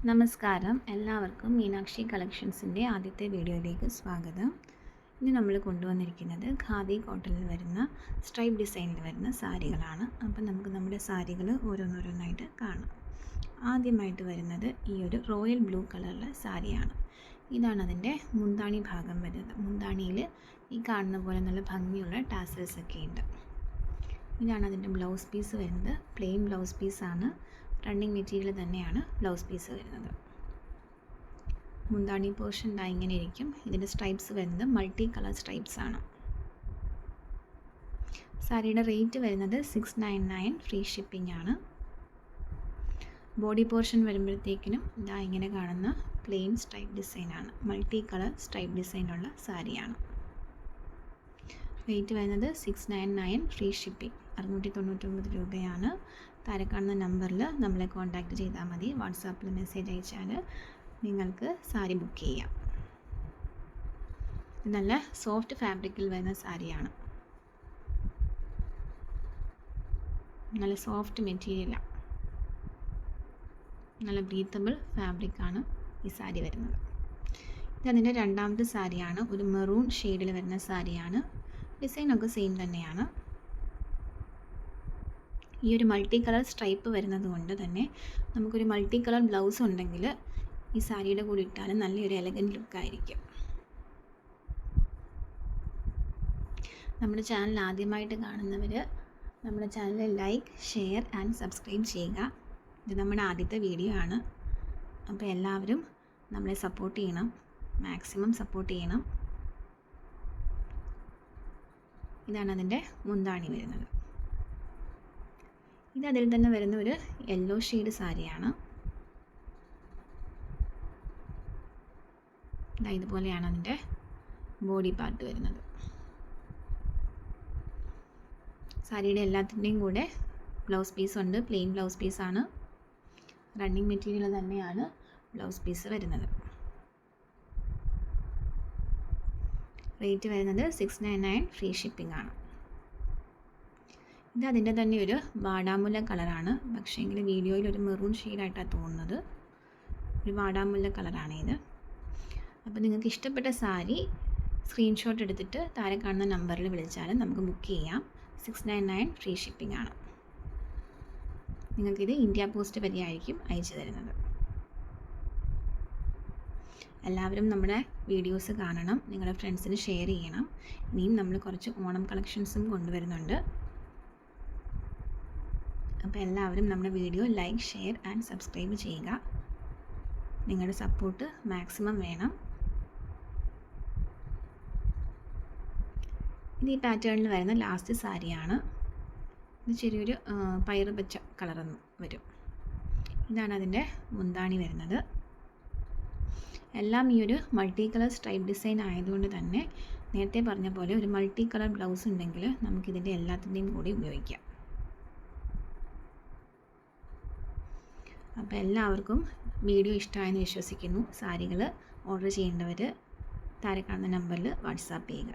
നമസ്കാരം, എല്ലാവർക്കും മീനാക്ഷി കളക്ഷൻസിൻ്റെ ആദ്യത്തെ വീഡിയോയിലേക്ക് സ്വാഗതം. ഇന്ന് നമ്മൾ കൊണ്ടുവന്നിരിക്കുന്നത് ഖാദി കോട്ടണിൽ വരുന്ന സ്ട്രൈപ്പ് ഡിസൈനിൽ വരുന്ന സാരികളാണ്. അപ്പം നമുക്ക് നമ്മുടെ സാരികൾ ഓരോന്നോരോന്നായിട്ട് കാണാം. ആദ്യമായിട്ട് വരുന്നത് ഈ ഒരു റോയൽ ബ്ലൂ കളറിലെ സാരിയാണ്. ഇതാണ് അതിൻ്റെ മുന്താണി ഭാഗം വരുന്നത്. മുന്താണിയിൽ ഈ കാണുന്ന പോലെ നല്ല ഭംഗിയുള്ള ടാസൽസ് ഒക്കെ ഉണ്ട്. ഇതാണ് അതിൻ്റെ ബ്ലൗസ് പീസ് വരുന്നത്. പ്ലെയിൻ ബ്ലൗസ് പീസാണ്. റണ്ണിങ് മെറ്റീരിയൽ തന്നെയാണ് ബ്ലൗസ് പീസ് വരുന്നത്. മുന്താണി പോർഷൻ ഇങ്ങനെ ഇരിക്കും. ഇതിൻ്റെ സ്ട്രൈപ്സ് വരുന്നത് മൾട്ടി കളർ സ്ട്രൈപ്സ് ആണ്. സാരിയുടെ റേറ്റ് വരുന്നത് 699, ഫ്രീ ഷിപ്പിംഗ് ആണ്. ബോഡി പോർഷൻ വരുമ്പോഴത്തേക്കിനും ഇങ്ങനെ കാണുന്ന പ്ലെയിൻ സ്ട്രൈപ്പ് ഡിസൈനാണ്. മൾട്ടി കളർ സ്ട്രൈപ്പ് ഡിസൈനുള്ള സാരിയാണ്. റേറ്റ് വരുന്നത് 699, ഫ്രീ ഷിപ്പിംഗ് 699 രൂപയാണ്. താഴെ കാണുന്ന നമ്പറിൽ നമ്മളെ കോൺടാക്റ്റ് ചെയ്താൽ മതി. വാട്സാപ്പിൽ മെസ്സേജ് അയച്ചാൽ നിങ്ങൾക്ക് സാരി ബുക്ക് ചെയ്യാം. ഇത് നല്ല സോഫ്റ്റ് ഫാബ്രിക്കിൽ വരുന്ന സാരിയാണ്. നല്ല സോഫ്റ്റ് മെറ്റീരിയലാണ്. നല്ല ബ്രീത്തബിൾ ഫാബ്രിക്കാണ് ഈ സാരി വരുന്നത്. ഇതതിൻ്റെ രണ്ടാമത്തെ സാരിയാണ്. ഒരു മെറൂൺ ഷെയ്ഡിൽ വരുന്ന സാരിയാണ്. ഡിസൈനൊക്കെ സെയിം തന്നെയാണ്. ഈ ഒരു മൾട്ടി കളർ സ്ട്രൈപ്പ് വരുന്നത് കൊണ്ട് തന്നെ നമുക്കൊരു മൾട്ടി കളർ ബ്ലൗസ് ഉണ്ടെങ്കിൽ ഈ സാരിയുടെ കൂടെ ഇട്ടാൽ നല്ലൊരു എലഗൻറ്റ് ലുക്കായിരിക്കും. നമ്മുടെ ചാനൽ ആദ്യമായിട്ട് കാണുന്നവർ നമ്മുടെ channel like, share and subscribe ചെയ്യുക. ഇത് നമ്മുടെ ആദ്യത്തെ വീഡിയോ ആണ്. അപ്പോൾ എല്ലാവരും നമ്മളെ സപ്പോർട്ട് ചെയ്യണം, മാക്സിമം സപ്പോർട്ട് ചെയ്യണം. ഇതാണ് അതിൻ്റെ മുന്താണി വരുന്നത്. ഇത് അതിൽ തന്നെ വരുന്ന ഒരു യെല്ലോ ഷെയ്ഡ് സാരിയാണ്. ഇതുപോലെയാണ് അതിൻ്റെ ബോഡി പാർട്ട് വരുന്നത്. സാരിയുടെ എല്ലാത്തിൻ്റെയും കൂടെ ബ്ലൗസ് പീസ് ഉണ്ട്. പ്ലെയിൻ ബ്ലൗസ് പീസാണ്. റണ്ണിങ് മെറ്റീരിയൽ തന്നെയാണ് ബ്ലൗസ് പീസ് വരുന്നത്. റേറ്റ് വരുന്നത് 699, ഫ്രീ ഷിപ്പിംഗ് ആണ്. ഇത് അതിൻ്റെ തന്നെ ഒരു വാടാമുല്ല കളറാണ്. പക്ഷേങ്കിൽ വീഡിയോയിൽ ഒരു മെറൂൺ ഷെയ്ഡായിട്ടാണ് തോന്നുന്നത്. ഒരു വാടാമുല്ല കളറാണ് ഇത്. അപ്പോൾ നിങ്ങൾക്ക് ഇഷ്ടപ്പെട്ട സാരി സ്ക്രീൻഷോട്ട് എടുത്തിട്ട് താഴെ കാണുന്ന നമ്പറിൽ വിളിച്ചാൽ നമുക്ക് ബുക്ക് ചെയ്യാം. 699, ഫ്രീ ഷിപ്പിംഗ് ആണ്. നിങ്ങൾക്കിത് ഇന്ത്യ പോസ്റ്റ് വഴിയായിരിക്കും അയച്ചു തരുന്നത്. എല്ലാവരും നമ്മുടെ വീഡിയോസ് കാണണം, നിങ്ങളുടെ ഫ്രണ്ട്സിന് ഷെയർ ചെയ്യണം. ഇനിയും നമ്മൾ കുറച്ച് ഓണം കളക്ഷൻസും കൊണ്ടുവരുന്നുണ്ട്. അപ്പോൾ എല്ലാവരും നമ്മുടെ video like, share and subscribe ചെയ്യുക. നിങ്ങളുടെ സപ്പോർട്ട് മാക്സിമം വേണം. ഇത് ഈ പാറ്റേണിൽ വരുന്ന ലാസ്റ്റ് സാരിയാണ്. ഇത് ചെറിയൊരു പയറ് പച്ച കളറൊന്നും വരും. ഇതാണ് അതിൻ്റെ മുന്താണി വരുന്നത്. എല്ലാം ഈ ഒരു മൾട്ടി കളർ സ്ട്രൈപ്പ് ഡിസൈൻ ആയതുകൊണ്ട് തന്നെ നേരത്തെ പറഞ്ഞ പോലെ ഒരു മൾട്ടി കളർ ബ്ലൗസ് ഉണ്ടെങ്കിൽ നമുക്കിതിൻ്റെ എല്ലാത്തിൻ്റെയും കൂടി ഉപയോഗിക്കാം. അപ്പോൾ എല്ലാവർക്കും വീഡിയോ ഇഷ്ടമായെന്ന് വിശ്വസിക്കുന്നു. സാരികൾ ഓർഡർ ചെയ്യേണ്ടവർ താഴെ കാണുന്ന നമ്പറിൽ വാട്സാപ്പ് ചെയ്യുക.